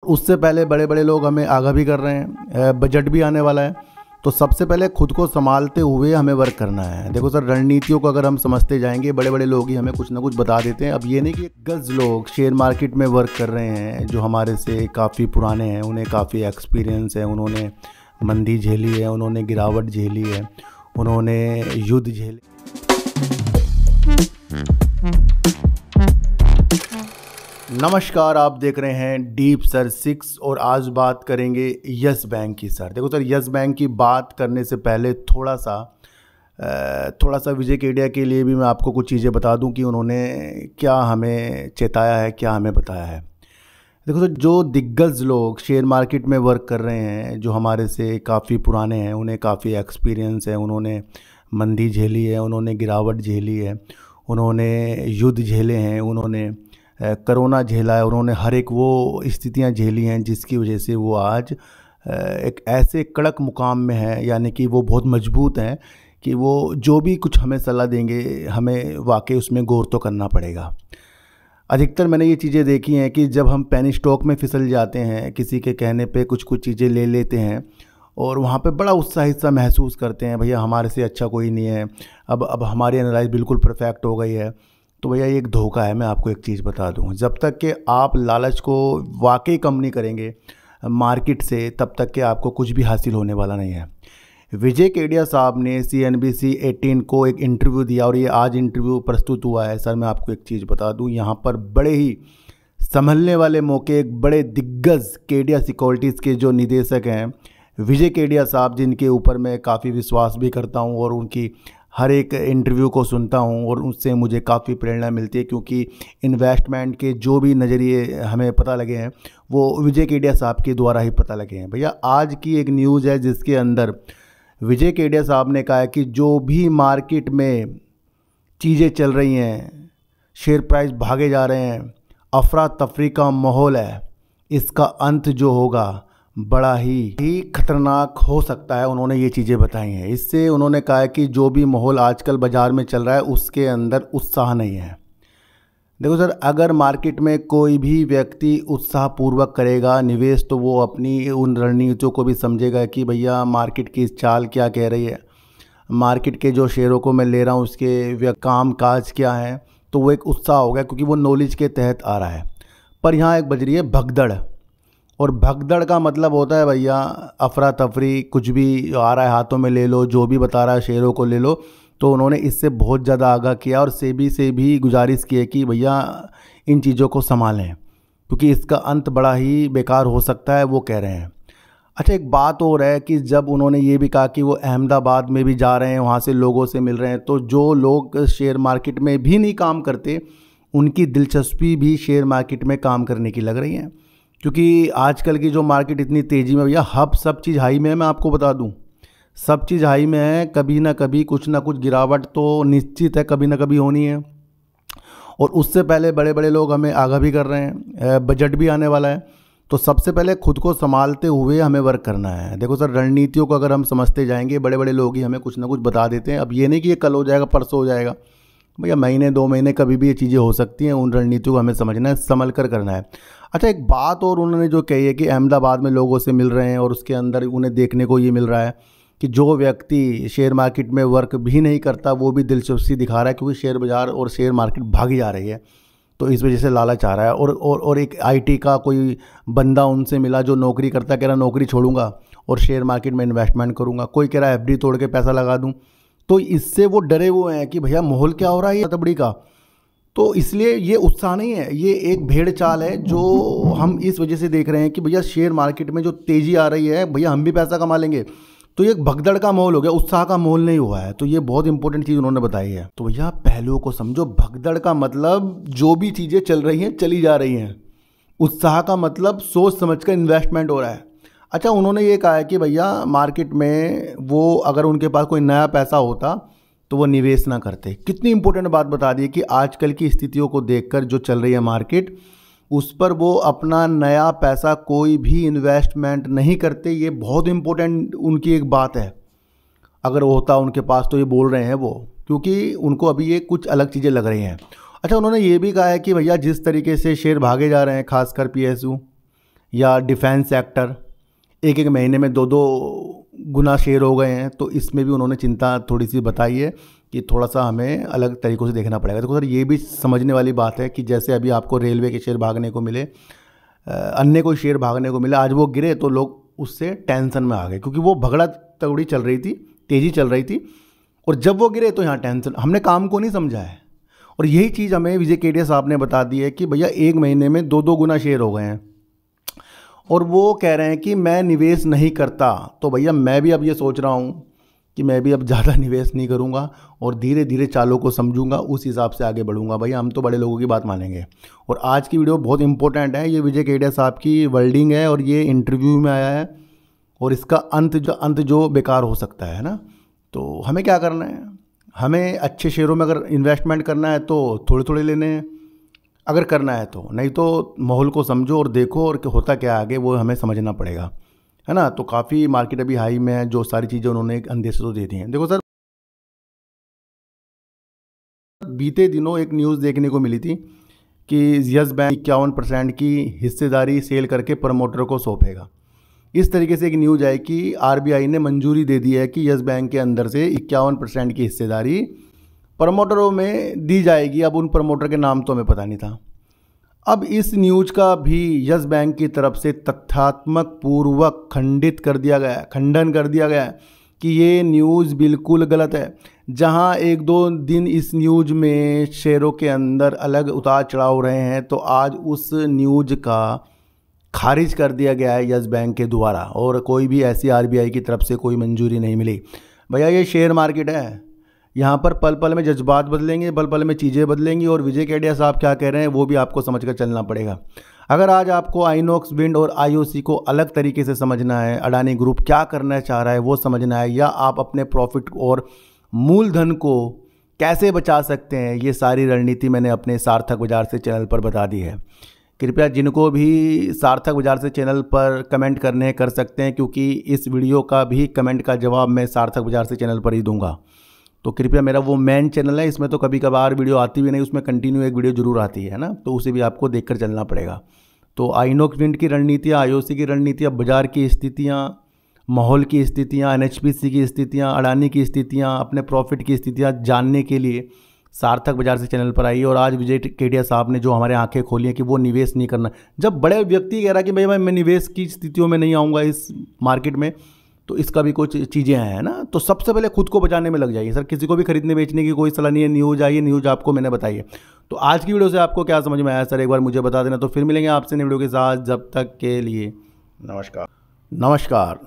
उससे पहले बड़े बड़े लोग हमें आगाह भी कर रहे हैं, बजट भी आने वाला है। तो सबसे पहले खुद को संभालते हुए हमें वर्क करना है। देखो सर, रणनीतियों को अगर हम समझते जाएंगे, बड़े बड़े लोग ही हमें कुछ ना कुछ बता देते हैं। अब ये नहीं कि गज लोग शेयर मार्केट में वर्क कर रहे हैं जो हमारे से काफ़ी पुराने हैं, उन्हें काफ़ी एक्सपीरियंस है, उन्होंने मंदी झेली है, उन्होंने गिरावट झेली है, उन्होंने युद्ध झेले। नमस्कार, आप देख रहे हैं डीप सर 6 और आज बात करेंगे यस बैंक की। सर देखो सर, यस बैंक की बात करने से पहले थोड़ा सा विजय केडिया के लिए भी मैं आपको कुछ चीज़ें बता दूं कि उन्होंने क्या हमें चेताया है, क्या हमें बताया है। देखो सर, जो दिग्गज लोग शेयर मार्केट में वर्क कर रहे हैं जो हमारे से काफ़ी पुराने हैं, उन्हें काफ़ी एक्सपीरियंस है, उन्होंने मंदी झेली है, उन्होंने गिरावट झेली है, उन्होंने युद्ध झेले हैं, उन्होंने कोरोना झेला है, उन्होंने हर एक वो स्थितियां झेली हैं जिसकी वजह से वो आज एक ऐसे कड़क मुकाम में है, यानी कि वो बहुत मजबूत हैं कि वो जो भी कुछ हमें सलाह देंगे हमें वाकई उसमें गौर तो करना पड़ेगा। अधिकतर मैंने ये चीज़ें देखी हैं कि जब हम पेनी स्टॉक में फिसल जाते हैं, किसी के कहने पे कुछ चीज़ें ले लेते हैं और वहाँ पे बड़ा उत्साहित सा महसूस करते हैं, भैया हमारे से अच्छा कोई नहीं है, अब हमारी एनालाइज बिल्कुल परफेक्ट हो गई है। तो भैया ये एक धोखा है। मैं आपको एक चीज़ बता दूं, जब तक कि आप लालच को वाकई कम नहीं करेंगे मार्केट से, तब तक कि आपको कुछ भी हासिल होने वाला नहीं है। विजय केडिया साहब ने CNBC 18 को एक इंटरव्यू दिया और ये आज इंटरव्यू प्रस्तुत हुआ है। सर मैं आपको एक चीज़ बता दूं, यहाँ पर बड़े ही संभलने वाले मौके, एक बड़े दिग्गज केडिया सिक्योरिटीज़ के जो निदेशक हैं विजय केडिया साहब, जिनके ऊपर मैं काफ़ी विश्वास भी करता हूँ और उनकी हर एक इंटरव्यू को सुनता हूं और उससे मुझे काफ़ी प्रेरणा मिलती है, क्योंकि इन्वेस्टमेंट के जो भी नज़रिए हमें पता लगे हैं वो विजय केडिया साहब के द्वारा ही पता लगे हैं। भैया आज की एक न्यूज़ है जिसके अंदर विजय केडिया साहब ने कहा है कि जो भी मार्केट में चीज़ें चल रही हैं, शेयर प्राइस भागे जा रहे हैं, अफरा तफरी का माहौल है, इसका अंत जो होगा बड़ा ही खतरनाक हो सकता है। उन्होंने ये चीज़ें बताई हैं। इससे उन्होंने कहा है कि जो भी माहौल आजकल बाज़ार में चल रहा है उसके अंदर उत्साह नहीं है। देखो सर, अगर मार्केट में कोई भी व्यक्ति उत्साहपूर्वक करेगा निवेश, तो वो अपनी उन रणनीतियों को भी समझेगा कि भैया मार्केट की चाल क्या कह रही है, मार्केट के जो शेयरों को मैं ले रहा हूँ उसके काम काज क्या है, तो वो एक उत्साह होगा क्योंकि वो नॉलेज के तहत आ रहा है। पर यहाँ एक बज रही है भगदड़, और भगदड़ का मतलब होता है भैया अफरा तफरी, कुछ भी आ रहा है हाथों में ले लो, जो भी बता रहा है शेयरों को ले लो। तो उन्होंने इससे बहुत ज़्यादा आगाह किया और सेबी से भी गुजारिश की है कि भैया इन चीज़ों को संभालें क्योंकि इसका अंत बड़ा ही बेकार हो सकता है, वो कह रहे हैं। अच्छा, एक बात और है कि जब उन्होंने ये भी कहा कि वो अहमदाबाद में भी जा रहे हैं, वहाँ से लोगों से मिल रहे हैं, तो जो लोग शेयर मार्केट में भी नहीं काम करते उनकी दिलचस्पी भी शेयर मार्केट में काम करने की लग रही है, क्योंकि आजकल की जो मार्केट इतनी तेज़ी में, भैया हब सब चीज़ हाई में है। मैं आपको बता दूं, सब चीज़ हाई में है, कभी ना कभी कुछ ना कुछ गिरावट तो निश्चित है, कभी ना कभी होनी है। और उससे पहले बड़े बड़े लोग हमें आगाह भी कर रहे हैं, बजट भी आने वाला है। तो सबसे पहले खुद को संभालते हुए हमें वर्क करना है। देखो सर, रणनीतियों को अगर हम समझते जाएंगे, बड़े बड़े लोग ही हमें कुछ ना कुछ बता देते हैं। अब ये नहीं कि ये कल हो जाएगा, परसों हो जाएगा, भैया महीने 2 महीने कभी भी ये चीज़ें हो सकती हैं। उन रणनीतियों को हमें समझना है, संभल कर करना है। अच्छा, एक बात और उन्होंने जो कही है कि अहमदाबाद में लोगों से मिल रहे हैं और उसके अंदर उन्हें देखने को ये मिल रहा है कि जो व्यक्ति शेयर मार्केट में वर्क भी नहीं करता वो भी दिलचस्पी दिखा रहा है, क्योंकि शेयर बाज़ार और शेयर मार्केट भागी जा रही है, तो इस वजह से लालच आ रहा है। और एक IT का कोई बंदा उनसे मिला जो नौकरी करता, कह रहा नौकरी छोड़ूंगा और शेयर मार्केट में इन्वेस्टमेंट करूँगा। कोई कह रहा है FD तोड़ के पैसा लगा दूँ। तो इससे वो डरे हुए हैं कि भैया माहौल क्या हो रहा है ये तबड़ी का। तो इसलिए ये उत्साह नहीं है, ये एक भेड़ चाल है जो हम इस वजह से देख रहे हैं कि भैया शेयर मार्केट में जो तेज़ी आ रही है, भैया हम भी पैसा कमा लेंगे। तो ये एक भगदड़ का माहौल हो गया, उत्साह का माहौल नहीं हुआ है। तो ये बहुत इंपॉर्टेंट चीज़ उन्होंने बताई है। तो भैया पहलुओं को समझो। भगदड़ का मतलब जो भी चीज़ें चल रही हैं चली जा रही हैं, उत्साह का मतलब सोच समझ कर इन्वेस्टमेंट हो रहा है। अच्छा, उन्होंने ये कहा है कि भैया मार्केट में वो अगर उनके पास कोई नया पैसा होता तो वो निवेश ना करते। कितनी इंपॉर्टेंट बात बता दी कि आजकल की स्थितियों को देखकर जो चल रही है मार्केट, उस पर वो अपना नया पैसा कोई भी इन्वेस्टमेंट नहीं करते। ये बहुत इंपॉर्टेंट उनकी एक बात है। अगर वो होता उनके पास तो ये बोल रहे हैं वो, क्योंकि उनको अभी ये कुछ अलग चीज़ें लग रही हैं। अच्छा, उन्होंने ये भी कहा है कि भैया जिस तरीके से शेयर भागे जा रहे हैं, खासकर PSU, या डिफेंस सेक्टर, एक एक महीने में 2-2 गुना शेयर हो गए हैं। तो इसमें भी उन्होंने चिंता थोड़ी सी बताई है कि थोड़ा सा हमें अलग तरीक़ों से देखना पड़ेगा। तो सर ये भी समझने वाली बात है कि जैसे अभी आपको रेलवे के शेयर भागने को मिले, अन्य कोई शेयर भागने को मिले, आज वो गिरे तो लोग उससे टेंशन में आ गए, क्योंकि वो भगड़ा तगड़ी चल रही थी, तेज़ी चल रही थी, और जब वो गिरे तो यहाँ टेंशन। हमने काम को नहीं समझा है, और यही चीज़ हमें विजय केडिया साहब ने बता दी है कि भैया एक महीने में 2-2 गुना शेयर हो गए हैं, और वो कह रहे हैं कि मैं निवेश नहीं करता। तो भैया मैं भी अब ये सोच रहा हूँ कि मैं भी अब ज़्यादा निवेश नहीं करूँगा और धीरे धीरे चालों को समझूंगा, उस हिसाब से आगे बढ़ूंगा। भैया हम तो बड़े लोगों की बात मानेंगे। और आज की वीडियो बहुत इंपॉर्टेंट है, ये विजय केडिया साहब की वर्डिंग है और ये इंटरव्यू में आया है, और इसका अंत जो बेकार हो सकता है ना। तो हमें क्या करना है, हमें अच्छे शेयरों में अगर इन्वेस्टमेंट करना है तो थोड़े थोड़े लेने हैं, अगर करना है तो, नहीं तो माहौल को समझो और देखो और होता क्या आगे वो हमें समझना पड़ेगा, है ना। तो काफ़ी मार्केट अभी हाई में है, जो सारी चीज़ें उन्होंने एक अंदेशा तो दे दी हैं। देखो सर, बीते दिनों एक न्यूज़ देखने को मिली थी कि यस बैंक 51% की हिस्सेदारी सेल करके प्रमोटर को सौंपेगा। इस तरीके से एक न्यूज़ आई कि आरबीआई ने मंजूरी दे दी है कि यस बैंक के अंदर से 51% की हिस्सेदारी प्रमोटरों में दी जाएगी। अब उन प्रमोटर के नाम तो हमें पता नहीं था। अब इस न्यूज़ का भी यस बैंक की तरफ से तथ्यात्मक पूर्वक खंडन कर दिया गया है कि ये न्यूज़ बिल्कुल गलत है। जहां 1-2 दिन इस न्यूज़ में शेयरों के अंदर अलग उतार चढ़ाव हो रहे हैं, तो आज उस न्यूज़ का खारिज कर दिया गया है यस बैंक के द्वारा, और कोई भी ऐसी आरबीआई की तरफ से कोई मंजूरी नहीं मिली। भैया ये शेयर मार्केट है, यहाँ पर पल पल में जज्बात बदलेंगे, पल पल में चीज़ें बदलेंगी, और विजय केडिया साहब क्या कह रहे हैं वो भी आपको समझ कर चलना पड़ेगा। अगर आज आपको आइनॉक्स विंड और आईओसी को अलग तरीके से समझना है, अडानी ग्रुप क्या करना चाह रहा है वो समझना है, या आप अपने प्रॉफिट और मूलधन को कैसे बचा सकते हैं, ये सारी रणनीति मैंने अपने सार्थक बाजार से चैनल पर बता दी है। कृपया जिनको भी सार्थक बाजार से चैनल पर कमेंट करने कर सकते हैं, क्योंकि इस वीडियो का भी कमेंट का जवाब मैं सार्थक बाजार से चैनल पर ही दूंगा। तो कृपया, मेरा वो मेन चैनल है, इसमें तो कभी कभार वीडियो आती भी नहीं, उसमें कंटिन्यू एक वीडियो जरूर आती है ना, तो उसे भी आपको देखकर चलना पड़ेगा। तो आइनॉक्स विंड की रणनीतियाँ, आईओसी की रणनीतियाँ, बाजार की स्थितियाँ, माहौल की स्थितियाँ, एनएचपीसी की स्थितियाँ, अडानी की स्थितियाँ, अपने प्रॉफिट की स्थितियाँ जानने के लिए सार्थक बाजार से चैनल पर आइए। और आज विजय केडिया साहब ने जो हमारे आंखें खोली हैं कि वो निवेश नहीं करना। जब बड़े व्यक्ति कह रहा कि भाई मैं निवेश की स्थितियों में नहीं आऊँगा इस मार्केट में, तो इसका भी कुछ चीज़ें हैं ना। तो सबसे पहले खुद को बचाने में लग जाइए सर, किसी को भी खरीदने बेचने की कोई सलाह नहीं है। न्यूज़ आई है, न्यूज़ आपको मैंने बताई है। तो आज की वीडियो से आपको क्या समझ में आया सर, एक बार मुझे बता देना। तो फिर मिलेंगे आपसे नई वीडियो के साथ, जब तक के लिए नमस्कार।